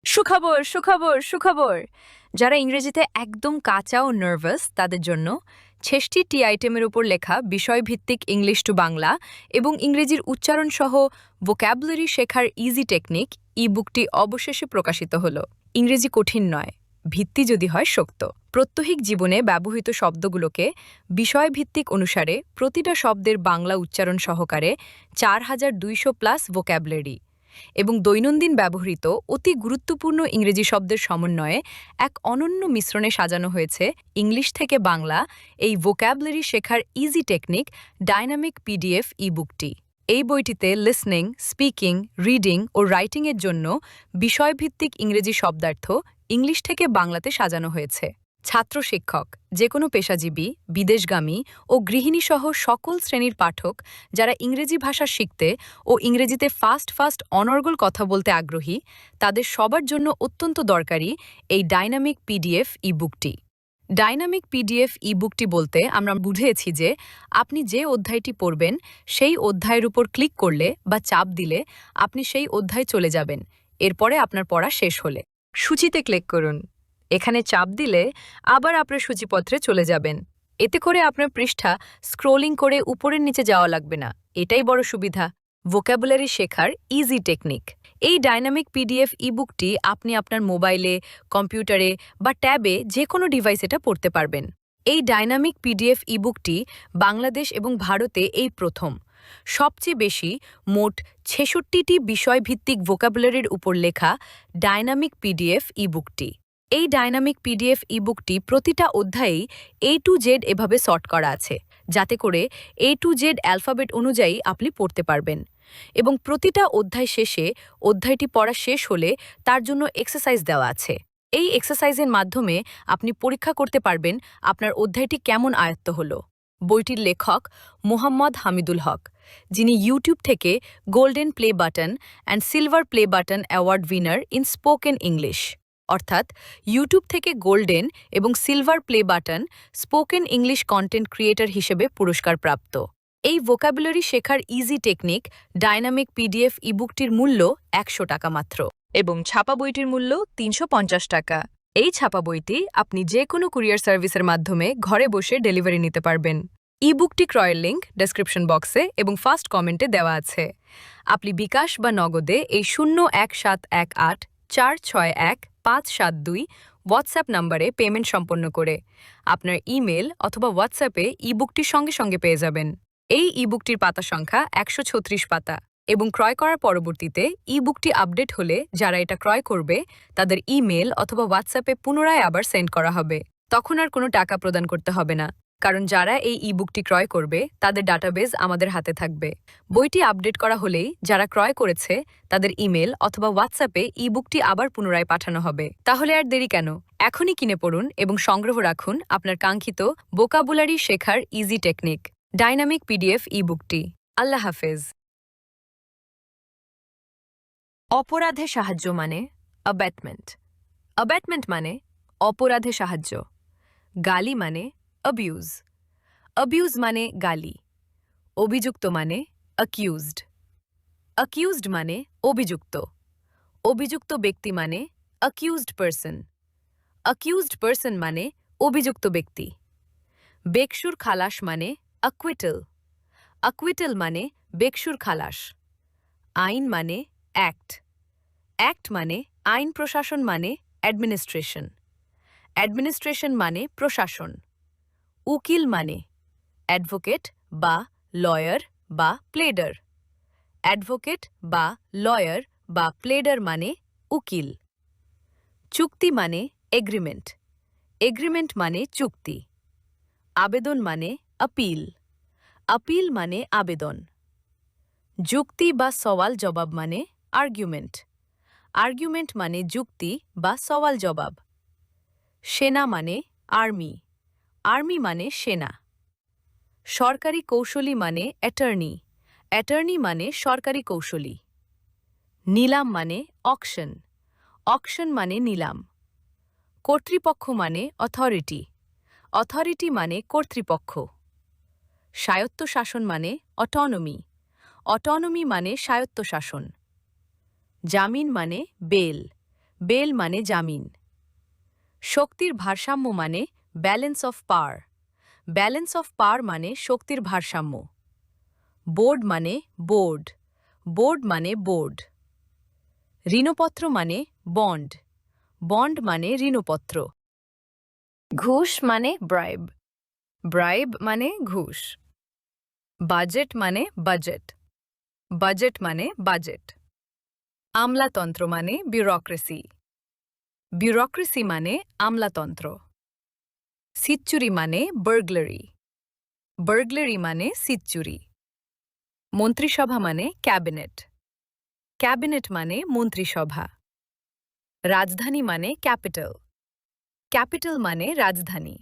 সুখবর সুখবর সুখবর। যারা ইংরেজিতে একদম কাঁচা ও নার্ভাস তাদের জন্য ৬৬টি আইটেমের উপর লেখা বিষয়ভিত্তিক ইংলিশ টু বাংলা এবং ইংরেজির উচ্চারণ সহ ভোক্যাবুলারি শেখার ইজি টেকনিক ই বুকটি অবশেষে প্রকাশিত হলো। ইংরেজি কঠিন নয়, ভিত্তি যদি হয় শক্ত। প্রত্যহিক জীবনে ব্যবহৃত শব্দগুলোকে বিষয়ভিত্তিক অনুসারে প্রতিটা শব্দের বাংলা উচ্চারণ সহকারে ৪,২০০+ ভোক্যাবুলারি এবং দৈনন্দিন ব্যবহৃত অতি গুরুত্বপূর্ণ ইংরেজি শব্দের সমন্বয়ে এক অনন্য মিশ্রণে সাজানো হয়েছে ইংলিশ থেকে বাংলা এই ভোক্যাবুলারি শেখার ইজি টেকনিক ডাইনামিক পিডিএফ ই বুকটি। এই বইটিতে লিসনিং, স্পিকিং, রিডিং ও রাইটিংয়ের জন্য বিষয়ভিত্তিক ইংরেজি শব্দার্থ ইংলিশ থেকে বাংলাতে সাজানো হয়েছে। ছাত্র শিক্ষক, যে কোনো পেশাজীবী, বিদেশগামী ও গৃহিণীসহ সকল শ্রেণীর পাঠক যারা ইংরেজি ভাষা শিখতে ও ইংরেজিতে ফাস্ট ফাস্ট অনর্গল কথা বলতে আগ্রহী তাদের সবার জন্য অত্যন্ত দরকারি এই ডাইনামিক পিডিএফ ই বুকটি। ডাইনামিক পিডিএফ ই বুকটি বলতে আমরা বুঝেছি যে আপনি যে অধ্যায়টি পড়বেন সেই অধ্যায়ের উপর ক্লিক করলে বা চাপ দিলে আপনি সেই অধ্যায় চলে যাবেন। এরপরে আপনার পড়া শেষ হলে সূচিতে ক্লিক করুন। এখানে চাপ দিলে আবার আপনার সূচিপত্রে চলে যাবেন। এতে করে আপনার পৃষ্ঠা স্ক্রোলিং করে উপরের নিচে যাওয়া লাগবে না। এটাই বড় সুবিধা। ভোক্যাবুলারি শেখার ইজি টেকনিক। এই ডাইনামিক পিডিএফ ইবুকটি আপনি আপনার মোবাইলে, কম্পিউটারে বা ট্যাবে যে কোনো ডিভাইস এটা পড়তে পারবেন। এই ডাইনামিক পিডিএফ ইবুকটি বাংলাদেশ এবং ভারতে এই প্রথম। সবচেয়ে বেশি মোট ৬৬টি বিষয়ভিত্তিক ভোক্যাবুলারির উপর লেখা ডাইনামিক পিডিএফ ইবুকটি। এই ডাইনামিক পিডিএফ ইবুকটি প্রতিটা অধ্যায়েই A to Z এভাবে সর্ট করা আছে, যাতে করে A to Z অ্যালফাবেট অনুযায়ী আপনি পড়তে পারবেন। এবং প্রতিটা অধ্যায় শেষে অধ্যায়টি পড়া শেষ হলে তার জন্য এক্সারসাইজ দেওয়া আছে। এই এক্সারসাইজের মাধ্যমে আপনি পরীক্ষা করতে পারবেন আপনার অধ্যায়টি কেমন আয়ত্ত হলো। বইটির লেখক মোহাম্মদ হামিদুল হক, যিনি ইউটিউব থেকে golden play button and silver play button award winner in spoken English, অর্থাৎ ইউটিউব থেকে গোল্ডেন এবং silver play button spoken English content creator হিসেবে পুরস্কার প্রাপ্ত। এই ভোক্যাবুলারি শেখার ইজি টেকনিক ডাইনামিক পিডিএফ ইবুকটির মূল্য ১০০ টাকা মাত্র এবং ছাপা বইটির মূল্য ৩৫০ টাকা। এই ছাপা বইটি আপনি যে কোনো কুরিয়ার সার্ভিসের মাধ্যমে ঘরে বসে ডেলিভারি নিতে পারবেন। ইবুকটি ক্রয়ের লিঙ্ক ডেসক্রিপশন বক্সে এবং ফার্স্ট কমেন্টে দেওয়া আছে। আপনি বিকাশ বা নগদে এই ০১৭১৮৪৬১৫৭২ হোয়াটসঅ্যাপ নম্বরে পেমেন্ট সম্পন্ন করে আপনার ইমেল অথবা হোয়াটসঅ্যাপে ইবুকটি সঙ্গে সঙ্গে পেয়ে যাবেন। এই ইবুকটির পাতা সংখ্যা ১৩৬ পাতা এবং ক্রয় করার পরবর্তীতে ইবুকটি আপডেট হলে যারা এটা ক্রয় করবে তাদের ইমেল অথবা হোয়াটসঅ্যাপে পুনরায় আবার সেন্ড করা হবে। তখন আর কোনো টাকা প্রদান করতে হবে না, কারণ যারা এই ইবুকটি ক্রয় করবে তাদের ডাটাবেজ আমাদের হাতে থাকবে। বইটি আপডেট করা হলেই যারা ক্রয় করেছে তাদের ইমেল অথবা হোয়াটসঅ্যাপে ইবুকটি আবার পুনরায় পাঠানো হবে। তাহলে আর দেরি কেন? এখনই কিনে পড়ুন এবং সংগ্রহ রাখুন আপনার কাঙ্ক্ষিত ভোকাবুলারি শেখার ইজি টেকনিক ডাইনামিক পিডিএফ ইবুকটি। আল্লাহ হাফেজ। অপরাধে সাহায্য মানে অ্যাবেটমেন্ট। অ্যাবেটমেন্ট মানে অপরাধে সাহায্য। গালি মানে অ্যাবিউজ। অ্যাবিউজ মানে গালি। অভিযুক্ত মানে অ্যাকিউজড। অ্যাকিউজড মানে অভিযুক্ত। অভিযুক্ত ব্যক্তি মানে অ্যাকিউজড পারসন। অ্যাকিউজড পারসন মানে অভিযুক্ত ব্যক্তি। বেকসুর খালাস মানে অ্যাকুইটাল। অ্যাকুইটাল মানে বেকসুর খালাস। আইন মানে অ্যাক্ট। অ্যাক্ট মানে আইন প্রশাসন মানে অ্যাডমিনিস্ট্রেশন। অ্যাডমিনিস্ট্রেশন মানে প্রশাসন। উকিল মানে অ্যাডভোকেট বা লয়ার বা প্লেডার। অ্যাডভোকেট বা লয়ার বা প্লেডার মানে উকিল। চুক্তি মানে এগ্রিমেন্ট। এগ্রিমেন্ট মানে চুক্তি। আবেদন মানে আপিল। আপিল মানে আবেদন। যুক্তি বা সওয়াল জবাব মানে আর্গুমেন্ট। আর্গুমেন্ট মানে যুক্তি বা সওয়াল জবাব। সেনা মানে আর্মি। আর্মি মানে সেনা। সরকারি কৌশলী মানে অ্যাটর্নি। অ্যাটর্নি মানে সরকারি কৌশলী। নিলাম মানে অকশন। অকশন মানে নিলাম। কর্তৃপক্ষ মানে অথরিটি। অথরিটি মানে কর্তৃপক্ষ। স্বায়ত্তশাসন মানে অটোনমি। অটোনমি মানে স্বায়ত্তশাসন। জামিন মানে বেল। বেল মানে জামিন। শক্তির ভারসাম্য মানে balance of power. Balance of power মানে শক্তির ভারসাম্য। বোর্ড মানে বোর্ড। বোর্ড মানে বোর্ড। ঋণপত্র মানে বন্ড। বন্ড মানে ঋণপত্র। ঘুষ মানে ব্রাইব। ব্রাইব মানে ঘুষ। বাজেট মানে বাজেট। বাজেট মানে বাজেট। আমলাতন্ত্র মানে ব্যুরোক্রেসি। ব্যুরোক্রেসি মানে আমলাতন্ত্র। সিচ্চুরি মানে বার্গলারি। বার্গলারি মানে সিচ্চুরি। মন্ত্রিসভা মানে ক্যাবিনেট। ক্যাবিনেট মানে মন্ত্রিসভা। রাজধানী মানে ক্যাপিটাল। ক্যাপিটাল মানে রাজধানী।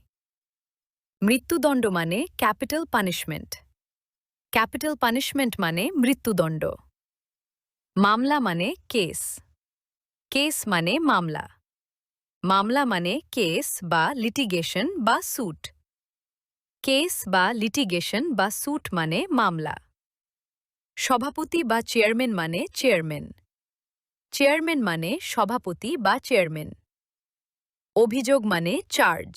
মৃত্যুদণ্ড মানে ক্যাপিটাল পানিশমেন্ট। ক্যাপিটাল পানিশমেন্ট মানে মৃত্যুদণ্ড। মামলা মানে কেস। কেস মানে মামলা। মামলা মানে কেস বা লিটিগেশন বা স্যুট। কেস বা লিটিগেশন বা স্যুট মানে মামলা। সভাপতি বা চেয়ারম্যান মানে চেয়ারম্যান। চেয়ারম্যান মানে সভাপতি বা চেয়ারম্যান। অভিযোগ মানে চার্জ।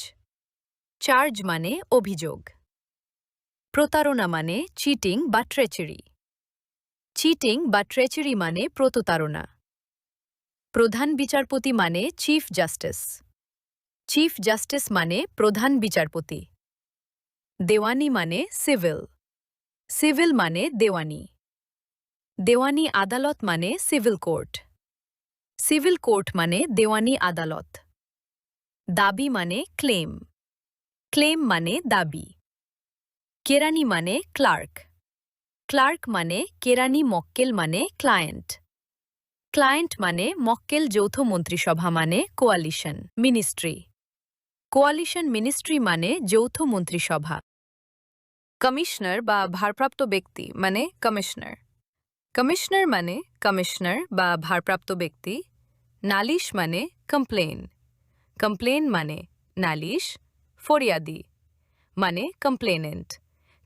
চার্জ মানে অভিযোগ। প্রতারণা মানে চিটিং বা ট্রেচারি। চিটিং বা ট্রেচারি মানে প্রতারণা। প্রধান বিচারপতি মানে চিফ জাস্টিস। চিফ জাস্টিস মানে প্রধান বিচারপতি। দেওয়ানি মানে সিভিল। সিভিল মানে দেওয়ানি। দেওয়ানি আদালত মানে সিভিল কোর্ট। সিভিল কোর্ট মানে দেওয়ানি আদালত। দাবি মানে ক্লেম। ক্লেম মানে দাবি। কেরানি মানে ক্লার্ক। ক্লার্ক মানে কেরানি মক্কেল মানে ক্লায়েন্ট। ক্লায়েন্ট মানে মক্কেল যৌথ মন্ত্রিসভা মানে কোয়ালিশন মিনিস্ট্রি। কোয়ালিশন মিনিস্ট্রি মানে যৌথ মন্ত্রিসভা। কমিশনার বা ভারপ্রাপ্ত ব্যক্তি মানে কমিশনার। কমিশনার মানে কমিশনার বা ভারপ্রাপ্ত ব্যক্তি। নালিশ মানে কমপ্লেন। কমপ্লেন মানে নালিশ। ফরিয়াদি মানে কমপ্লেনেন্ট।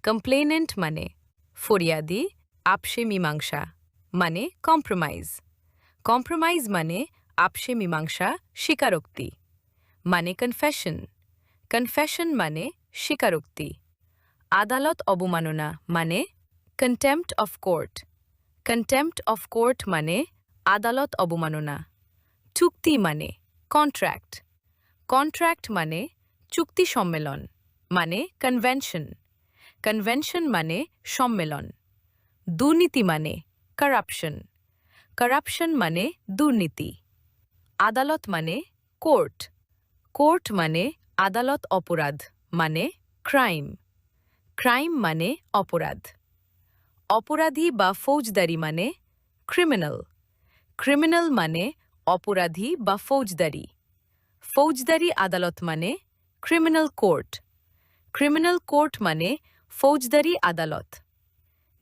কমপ্লেনেন্ট মানে ফরিয়াদি। আপসে মীমাংসা মানে কম্প্রোমাইজ। কম্প্রোমাইজ মানে আপসে মীমাংসা স্বীকারোক্তি মানে কনফেশন। কনফেশন মানে স্বীকারোক্তি। আদালত অবমাননা মানে contempt of court. Contempt of court মানে আদালত অবমাননা। চুক্তি মানে কন্ট্রাক্ট। কন্ট্রাক্ট মানে চুক্তি সম্মেলন মানে কনভেনশন। কনভেনশন মানে সম্মেলন। দুর্নীতি মানে কারাপশন। কারাপশন মানে দুর্নীতি। আদালত মানে কোর্ট। কোর্ট মানে আদালত অপরাধ মানে ক্রাইম। ক্রাইম মানে অপরাধ। অপরাধী বা ফৌজদারি মানে ক্রিমিনাল। ক্রিমিনাল মানে অপরাধী বা ফৌজদারি। ফৌজদারি আদালত মানে ক্রিমিনাল কোর্ট। ক্রিমিনাল কোর্ট মানে ফৌজদারি আদালত।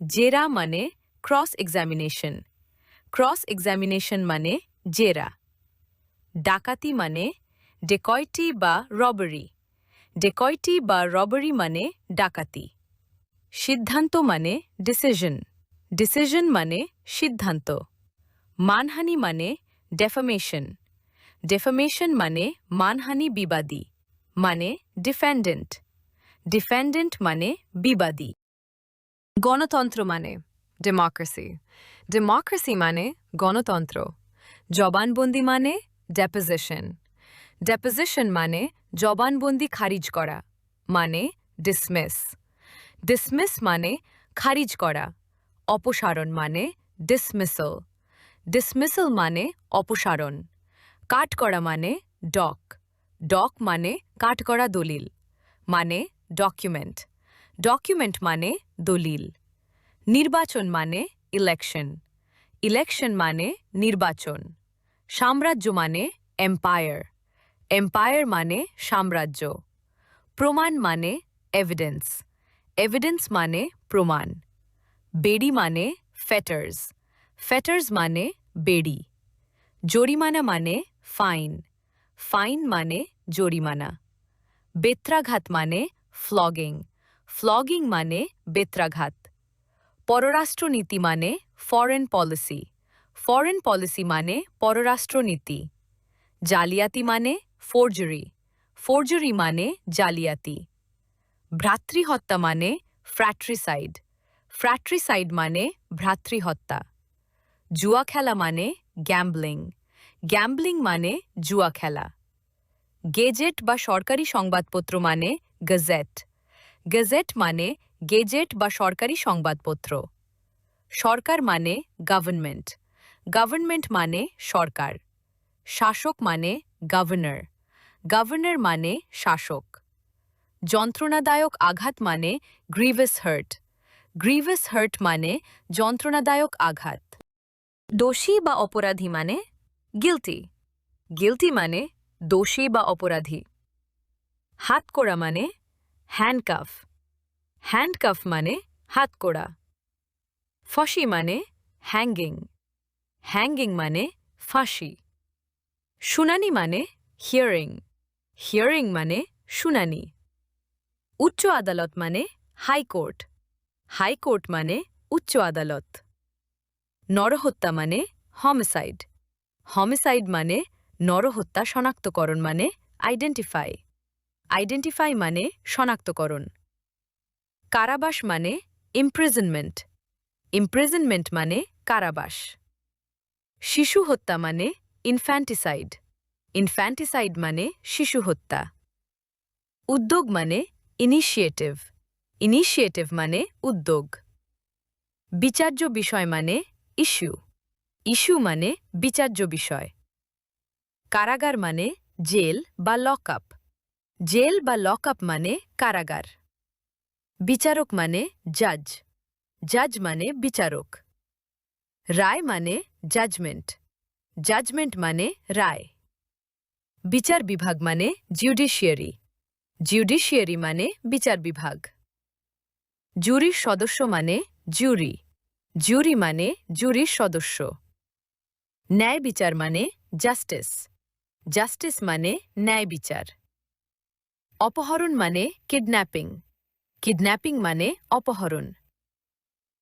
জেরা মানে ক্রস এক্সামিনেশন। ক্রস এক্সামিনেশন মানে জেরা। ডাকাতি মানে ডেকয়টি বা রবারি। ডেকয়টি বা রবারি মানে ডাকাতি। সিদ্ধান্ত মানে ডিসিশন। ডিসিশন মানে সিদ্ধান্ত। মানহানি মানে ডেফামেশন। ডেফামেশন মানে মানহানি বিবাদী মানে ডিফেন্ডেন্ট। ডিফেন্ডেন্ট মানে বিবাদী। গণতন্ত্র মানে ডেমোক্রেসি। ডেমোক্রেসি মানে গণতন্ত্র। জবানবন্দি মানে ডেপোজিশন। ডেপোজিশন মানে জবানবন্দি খারিজ করা মানে ডিসমিস। ডিসমিস মানে খারিজ করা। অপসারণ মানে ডিসমিসল। ডিসমিসল মানে অপসারণ। কাঠগড়া মানে ডক। ডক মানে কাঠগড়া দলিল মানে ডকুমেন্ট। ডকুমেন্ট মানে দলিল। নির্বাচন মানে ইলেকশন। ইলেকশন মানে নির্বাচন। সাম্রাজ্য মানে এম্পায়ার। এম্পায়ার মানে সাম্রাজ্য। প্রমাণ মানে এভিডেন্স। এভিডেন্স মানে প্রমাণ। বেড়ি মানে ফেটার্স। ফেটার্স মানে বেড়ি। জরিমানা মানে ফাইন। ফাইন মানে জরিমানা। বেত্রাঘাত মানে ফ্লগিং। ফ্লগিং মানে বেত্রাঘাত। পররাষ্ট্রনীতি মানে ফরেন পলিসি। ফরেন পলিসি মানে পররাষ্ট্রনীতি। জালিয়াতি মানে ফোরজারি, ফোরজারি মানে জালিয়াতি। ভ্রাতৃহত্যা মানে ফ্র্যাট্রিসাইড, ফ্র্যাট্রিসাইড মানে ভ্রাতৃহত্যা। জুয়া খেলা মানে গ্যাম্বলিং, গ্যাম্বলিং মানে জুয়া খেলা। গেজেট বা সরকারি সংবাদপত্র মানে গেজেট, গেজেট মানে গেজেট বা সরকারি সংবাদপত্র। সরকার মানে গভর্নমেন্ট, গভর্নমেন্ট মানে সরকার। শাসক মানে গভর্নর, গভর্নর মানে শাসক। যন্ত্রণাদায়ক আঘাত মানে গ্রিভাস হার্ট, গ্রিভাস হার্ট মানে যন্ত্রণাদায়ক আঘাত। দোষী বা অপরাধী মানে গিলটি, গিলটি মানে দোষী বা অপরাধী। হাতকড়া মানে হ্যান্ডকাফ, হ্যান্ডকাফ মানে হাতকড়া। ফাঁসি মানে হ্যাঙ্গিং, হ্যাঙ্গিং মানে ফাঁসি। শুনানি মানে হিয়ারিং, হিয়ারিং মানে শুনানি। উচ্চ আদালত মানে হাইকোর্ট, হাইকোর্ট মানে উচ্চ আদালত। নরহত্যা মানে হমিসাইড, হমিসাইড মানে নরহত্যা শনাক্তকরণ মানে আইডেন্টিফাই, আইডেন্টিফাই মানে শনাক্তকরণ। কারাবাস মানে ইমপ্রিজনমেন্ট, ইমপ্রিজনমেন্ট মানে কারাবাস। শিশু হত্যা মানে ইনফ্যান্টিসাইড, ইনফ্যান্টিসাইড মানে শিশু হত্যা। উদ্যোগ মানে ইনিশিয়েটিভ, ইনিশিয়েটিভ মানে উদ্যোগ। বিচার্য বিষয় মানে ইস্যু, ইস্যু মানে বিচার্য বিষয়। কারাগার মানে জেল বা লক আপ, জেল বা লক আপ মানে কারাগার। বিচারক মানে জাজ, জাজ মানে বিচারক। রায় মানে জাজমেন্ট, জাজমেন্ট মানে রায়। বিচার বিভাগ মানে জুডিশিয়ারি, জুডিশিয়ারি মানে বিচার বিভাগ। জুরির সদস্য মানে জুরি, জুরি মানে জুরির সদস্য। ন্যায় বিচার মানে জাস্টিস, জাস্টিস মানে ন্যায় বিচার। অপহরণ মানে কিডন্যাপিং, কিডন্যাপিং মানে অপহরণ।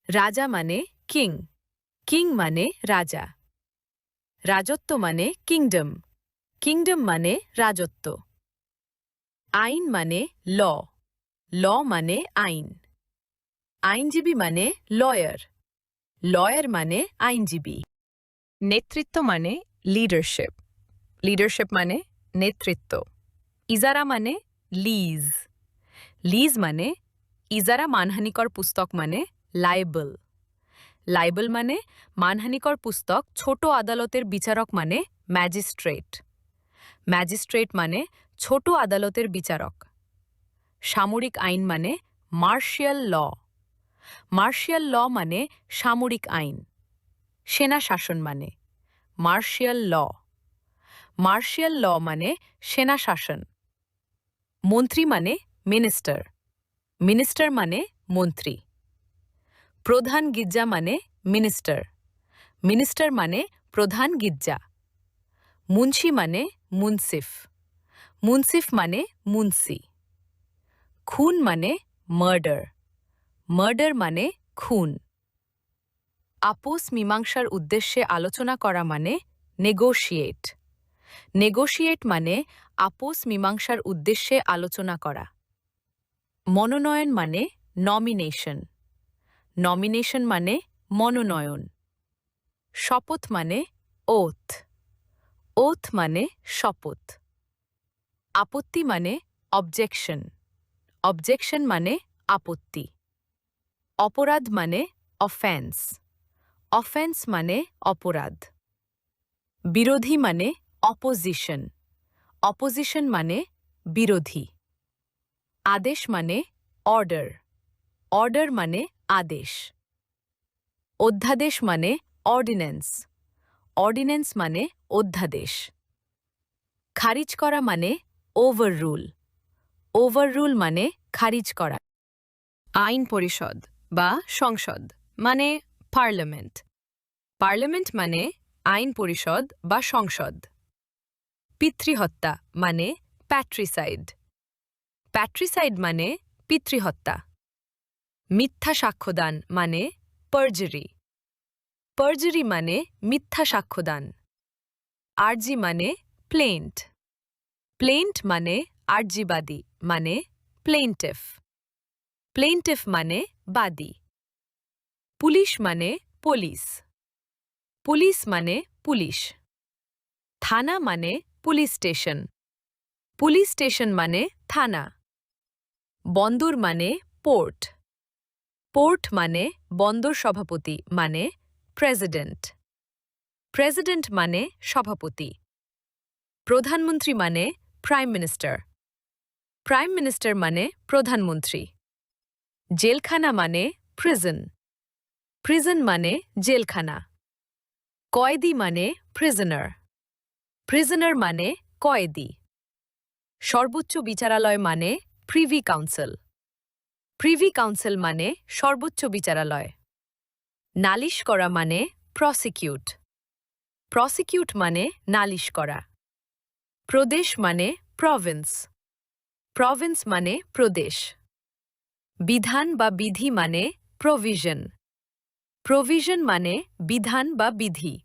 রাজা মানে কিং, কিং মানে রাজা। রাজত্ব মানে কিংডম, কিংডম মানে রাজত্ব। আইন মানে ল, ল মানে আইন। আইনজীবী মানে লয়ার, লয়ার মানে আইনজীবী। নেতৃত্ব মানে লিডারশিপ, লিডারশিপ মানে নেতৃত্ব। ইজারা মানে লিজ, লিজ মানে ইজারা মানহানিকর পুস্তক মানে লাইবল, লাইবল মানে মানহানিকর পুস্তক ছোট আদালতের বিচারক মানে ম্যাজিস্ট্রেট, ম্যাজিস্ট্রেট মানে ছোট আদালতের বিচারক। সামরিক আইন মানে মার্শিয়াল ল, মার্শিয়াল ল মানে সামরিক আইন। সেনা শাসন মানে মার্শিয়াল ল, মার্শিয়াল ল মানে সেনা শাসন। মন্ত্রী মানে মিনিস্টার, মিনিস্টার মানে মন্ত্রী। প্রধান গির্জা মানে মিনিস্টার, মিনিস্টার মানে প্রধান গির্জা। মুন্সি মানে মুনসিফ, মুনসিফ মানে মুন্সি। খুন মানে মার্ডার, মার্ডার মানে খুন। আপোস মীমাংসার উদ্দেশ্যে আলোচনা করা মানে নেগোশিয়েট, নেগোশিয়েট মানে আপোস মীমাংসার উদ্দেশ্যে আলোচনা করা। মনোনয়ন মানে নমিনেশন, নমিনেশন মানে মনোনয়ন। শপথ মানে ওথ, ওথ মানে শপথ। আপত্তি মানে অবজেকশন, অবজেকশন মানে আপত্তি। অপরাধ মানে অফেন্স, অফেন্স মানে অপরাধ। বিরোধী মানে অপোজিশন, অপোজিশন মানে বিরোধী। আদেশ মানে অর্ডার, অর্ডার মানে আদেশ। অধ্যাদেশ মানে অর্ডিন্যান্স, অর্ডিন্যান্স মানে অধ্যাদেশ। খারিজ করা মানে ওভাররুল, ওভাররুল মানে খারিজ করা। আইন পরিষদ বা সংসদ মানে পার্লামেন্ট, পার্লামেন্ট মানে আইন পরিষদ বা সংসদ। পিতৃহত্যা মানে প্যাট্রিসাইড, প্যাট্রিসাইড মানে পিতৃহত্যা। মিথ্যা সাক্ষ্যদান মানে পারজুরি, পারজুরি মানে মিথ্যা সাক্ষ্যদান। আরজি মানে প্লেন্ট। প্লেন্ট মানে আর্জিবাদী মানে প্লেন্টিফ। প্লেন্টিফ মানে বাদী। পুলিশ মানে পুলিশ। পুলিশ মানে পুলিশ। থানা মানে পুলিশ স্টেশন। পুলিশ স্টেশন মানে থানা। বন্দর মানে পোর্ট। পোর্ট মানে বন্দর সভাপতি মানে প্রেসিডেন্ট। প্রেসিডেন্ট মানে সভাপতি। প্রধানমন্ত্রী মানে প্রাইম মিনিস্টার। প্রাইম মিনিস্টার মানে প্রধানমন্ত্রী। জেলখানা মানে প্রিজন। প্রিজন মানে জেলখানা। কয়েদি মানে প্রিজনার। প্রিজনার মানে কয়েদি। সর্বোচ্চ বিচারালয় মানে প্রিভি কাউন্সিল। প্রিভি কাউন্সিল মানে সর্বোচ্চ বিচারালয়। নালিশ করা মানে প্রসিকিউট। প্রসিকিউট মানে নালিশ করা। প্রদেশ মানে প্রভিন্স। প্রভিন্স মানে প্রদেশ। বিধান বা বিধি মানে প্রভিশন। প্রভিশন মানে বিধান বা বিধি।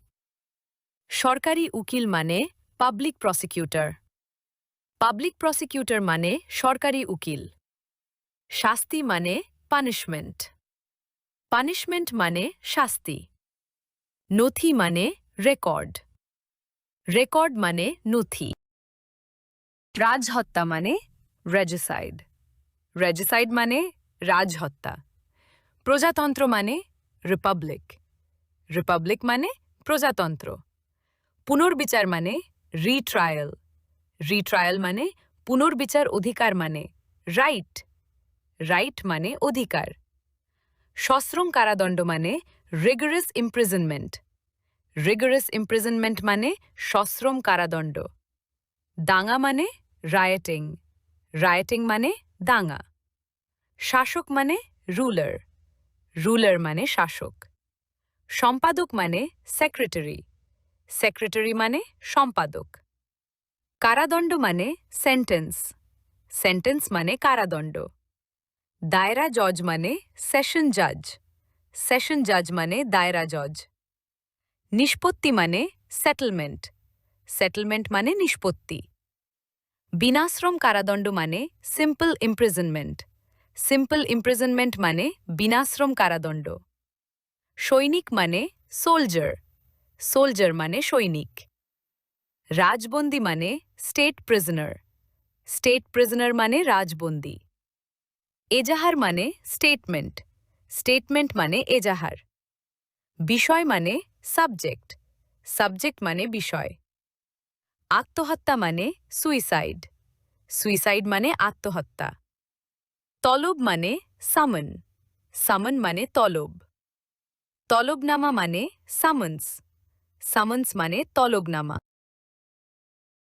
সরকারি উকিল মানে পাবলিক প্রসিকিউটর। পাবলিক প্রসিকিউটর মানে সরকারি উকিল। শাস্তি মানে পানিশমেন্ট। পানিশমেন্ট মানে শাস্তি। নথি মানে রেকর্ড। রেকর্ড মানে নথি। রাজহত্যা মানে রেজিসাইড। রেজিসাইড মানে রাজহত্যা। প্রজাতন্ত্র মানে রিপাবলিক। রিপাবলিক মানে প্রজাতন্ত্র। পুনর্বিচার মানে রিট্রায়াল। রিট্রায়াল মানে পুনর্বিচার অধিকার মানে রাইট। রাইট মানে অধিকার। সশ্রম কারাদণ্ড মানে রিগরাস ইমপ্রিজনমেন্ট। রিগরাস ইমপ্রিজনমেন্ট মানে সশ্রম কারাদণ্ড। দাঙ্গা মানে রায়েটিং। রায়েটিং মানে দাঙ্গা। শাসক মানে রুলার। রুলার মানে শাসক। সম্পাদক মানে সেক্রেটারি। সেক্রেটারি মানে সম্পাদক। কারাদণ্ড মানে সেন্টেন্স। সেন্টেন্স মানে কারাদণ্ড। দায়রা জজ মানে সেশন জাজ। সেশন জাজ মানে দায়রা জজ। নিষ্পত্তি মানে সেটেলমেন্ট। সেটেলমেন্ট মানে নিষ্পত্তি। বিনাশ্রম কারাদণ্ড মানে সিম্পল ইমপ্রিজনমেন্ট। সিম্পল ইমপ্রিজনমেন্ট মানে বিনাশ্রম কারাদণ্ড। সৈনিক মানে সোলজার। সোলজার মানে সৈনিক। রাজবন্দী মানে স্টেট প্রিজনার। স্টেট প্রিজনার মানে রাজবন্দী। এজাহার মানে স্টেটমেন্ট। স্টেটমেন্ট মানে এজাহার। বিষয় মানে সাবজেক্ট। সাবজেক্ট মানে বিষয়। আত্মহত্যা মানে সুইসাইড। সুইসাইড মানে আত্মহত্যা। তলব মানে সামন। সামন মানে তলব। তলবনামা মানে সামন্স। সামন্স মানে তলবনামা।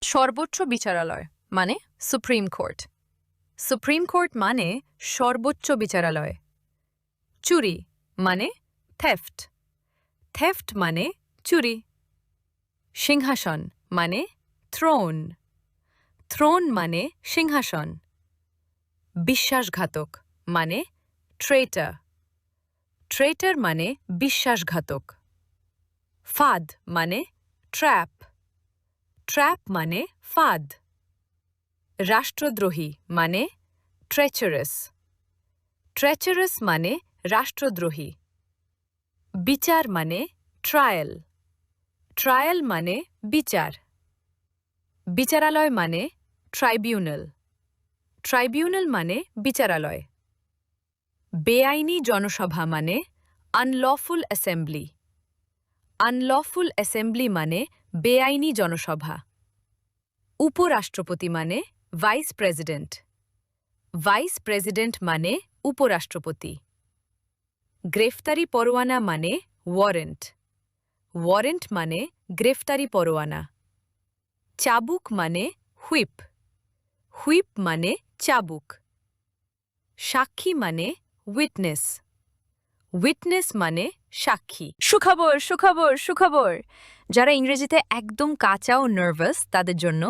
সর্বোচ্চ বিচারালয় মানে সুপ্রিম কোর্ট। সুপ্রিম কোর্ট মানে সর্বোচ্চ বিচারালয়। চুরি মানে থেফট। থেফট মানে চুরি। সিংহাসন মানে থ্রোন। থ্রোন মানে সিংহাসন। বিশ্বাসঘাতক মানে ট্রেটার। ট্রেটার মানে বিশ্বাসঘাতক। ফাঁদ মানে ট্র্যাপ। ট্র্যাপ মানে ফাঁদ। রাষ্ট্রদ্রোহী মানে ট্রেচারাস। ট্রেচারাস মানে রাষ্ট্রদ্রোহী। বিচার মানে ট্রায়াল। ট্রায়াল মানে বিচার। বিচারালয় মানে ট্রাইব্যুনাল। ট্রাইব্যুনাল মানে বিচারালয়। বেআইনি জনসভা মানে আনলফুল অ্যাসেম্বলি। আনলফুল অ্যাসেম্বলি মানে বেআইনি জনসভা। উপরাষ্ট্রপতি মানে ভাইস প্রেসিডেন্ট। ভাইস প্রেসিডেন্ট মানে উপরাষ্ট্রপতি। গ্রেফতারি পরোয়ানা মানে ওয়ারেন্ট। ওয়ারেন্ট মানে গ্রেফতারি পরোয়ানা। চাবুক মানে হুইপ। হুইপ মানে চাবুক। সাক্ষী মানে উইটনেস। উইটনেস মানে সাক্ষী। সুখবর সুখবর সুখবর। যারা ইংরেজিতে একদম কাঁচা ও নার্ভাস তাদের জন্য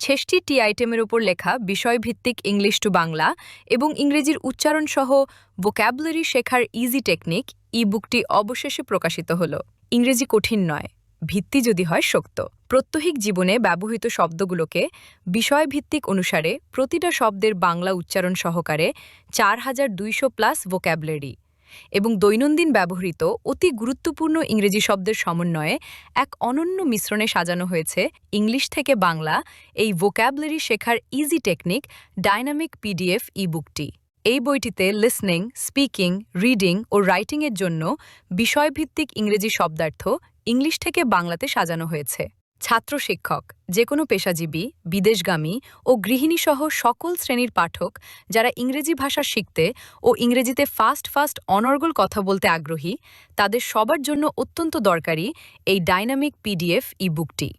৬৬টি আইটেমের উপর লেখা বিষয়ভিত্তিক ইংলিশ টু বাংলা এবং ইংরেজির উচ্চারণ সহ ভোক্যাবুলারি শেখার ইজি টেকনিক ই বুকটি অবশেষে প্রকাশিত হল। ইংরেজি কঠিন নয়, ভিত্তি যদি হয় শক্ত। প্রত্যহিক জীবনে ব্যবহৃত শব্দগুলোকে বিষয়ভিত্তিক অনুসারে প্রতিটা শব্দের বাংলা উচ্চারণ সহকারে 4200+ ভোক্যাবুলারি এবং দৈনন্দিন ব্যবহৃত অতি গুরুত্বপূর্ণ ইংরেজি শব্দের সমন্বয়ে এক অনন্য মিশ্রণে সাজানো হয়েছে ইংলিশ থেকে বাংলা এই ভোক্যাবুলারি শেখার ইজি টেকনিক ডাইনামিক পিডিএফ ই-বুকটি। এই বইটিতে লিসনিং, স্পিকিং, রিডিং ও রাইটিংয়ের জন্য বিষয়ভিত্তিক ইংরেজি শব্দার্থ ইংলিশ থেকে বাংলাতে সাজানো হয়েছে। ছাত্র শিক্ষক, যে কোনো পেশাজীবী, বিদেশগামী ও গৃহিণীসহ সকল শ্রেণীর পাঠক যারা ইংরেজি ভাষা শিখতে ও ইংরেজিতে ফাস্ট অনর্গল কথা বলতে আগ্রহী তাদের সবার জন্য অত্যন্ত দরকারি এই ডাইনামিক পিডিএফ ই-বুকটি।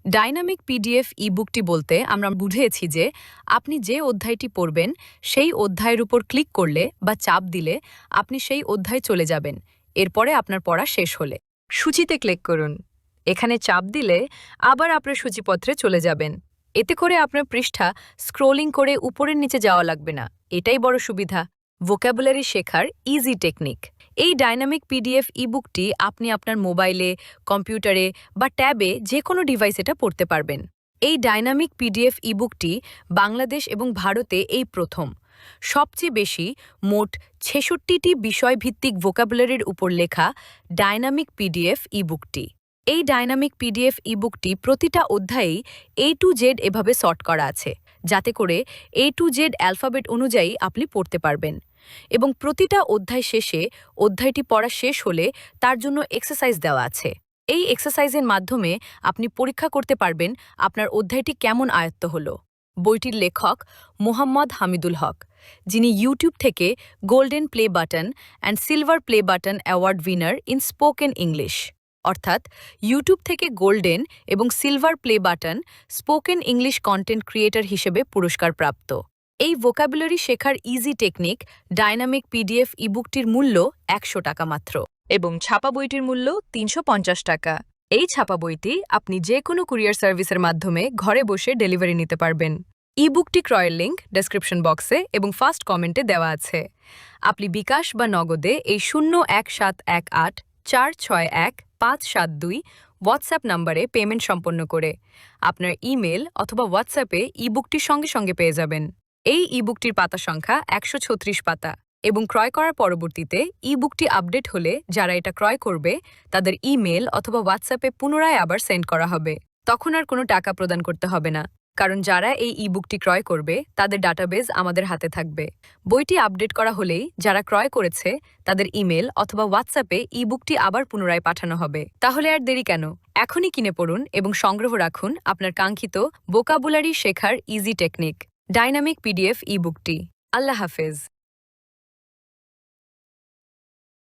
ডাইনামিক পিডিএফ ই-বুকটি বলতে আমরা বুঝিয়েছি যে আপনি যে অধ্যায়টি পড়বেন সেই অধ্যায়ের উপর ক্লিক করলে বা চাপ দিলে আপনি সেই অধ্যায়ে চলে যাবেন এরপরে আপনার পড়া শেষ হলে। সূচিতে ক্লিক করুন। এখানে চাপ দিলে আবার আপনার সূচিপত্রে চলে যাবেন। এতে করে আপনার পৃষ্ঠা স্ক্রোলিং করে উপরের নিচে যাওয়া লাগবে না। এটাই বড় সুবিধা। ভোক্যাবুলারি শেখার ইজি টেকনিক। এই ডাইনামিক পিডিএফ ই-বুকটি আপনি আপনার মোবাইলে, কম্পিউটারে বা ট্যাবে যে কোনো ডিভাইস এটা পড়তে পারবেন। এই ডাইনামিক পিডিএফ ই-বুকটি বাংলাদেশ এবং ভারতে এই প্রথম। সবচেয়ে বেশি মোট ৬৬টি বিষয়ভিত্তিক ভোক্যাবুলারির উপর লেখা ডাইনামিক পিডিএফ ই-বুকটি। এই ডাইনামিক পিডিএফ ই-বুকটি প্রতিটা অধ্যায়েই A to Z এভাবে সর্ট করা আছে, যাতে করে A to Z অ্যালফাবেট অনুযায়ী আপনি পড়তে পারবেন। এবং প্রতিটা অধ্যায় শেষে অধ্যায়টি পড়া শেষ হলে তার জন্য এক্সারসাইজ দেওয়া আছে। এই এক্সারসাইজের মাধ্যমে আপনি পরীক্ষা করতে পারবেন আপনার অধ্যায়টি কেমন আয়ত্ত হলো। বইটির লেখক মোহাম্মদ হামিদুল হক, যিনি ইউটিউব থেকে golden play button and silver play button award winner in spoken English, অর্থাৎ ইউটিউব থেকে গোল্ডেন এবং silver play button spoken English content creator হিসেবে পুরস্কার প্রাপ্ত। এই ভোক্যাবুলারি শেখার ইজি টেকনিক ডাইনামিক পিডিএফ ই-বুকটির মূল্য ১০০ টাকা মাত্র এবং ছাপা বইটির মূল্য ৩৫০ টাকা। এই ছাপা বইটি আপনি যে কোনো কুরিয়ার সার্ভিসের মাধ্যমে ঘরে বসে ডেলিভারি নিতে পারবেন। ই-বুকটি ক্রয়ের লিঙ্ক ডেসক্রিপশন বক্সে এবং ফার্স্ট কমেন্টে দেওয়া আছে। আপনি বিকাশ বা নগদে এই ০১৭১৮৪৬১৫৭২ হোয়াটসঅ্যাপ নম্বরে পেমেন্ট সম্পন্ন করে আপনার ইমেল অথবা হোয়াটসঅ্যাপে ই-বুকটির সঙ্গে সঙ্গে পেয়ে যাবেন। এই ই-বুকটির পাতা সংখ্যা ১৩৬ পাতা এবং ক্রয় করার পরবর্তীতে ই-বুকটি আপডেট হলে যারা এটা ক্রয় করবে তাদের ইমেল অথবা হোয়াটসঅ্যাপে পুনরায় আবার সেন্ড করা হবে। তখন আর কোনো টাকা প্রদান করতে হবে না, কারণ যারা এই ই-বুকটি ক্রয় করবে তাদের ডাটাবেজ আমাদের হাতে থাকবে। বইটি আপডেট করা হলেই যারা ক্রয় করেছে তাদের ইমেল অথবা হোয়াটসঅ্যাপে ই-বুকটি আবার পুনরায় পাঠানো হবে। তাহলে আর দেরি কেন? এখনই কিনে পড়ুন এবং সংগ্রহ রাখুন আপনার কাঙ্ক্ষিত ভোকাবুলারি শেখার ইজি টেকনিক ডাইনামিক পিডিএফ ই-বুকটি। আল্লাহ হাফেজ।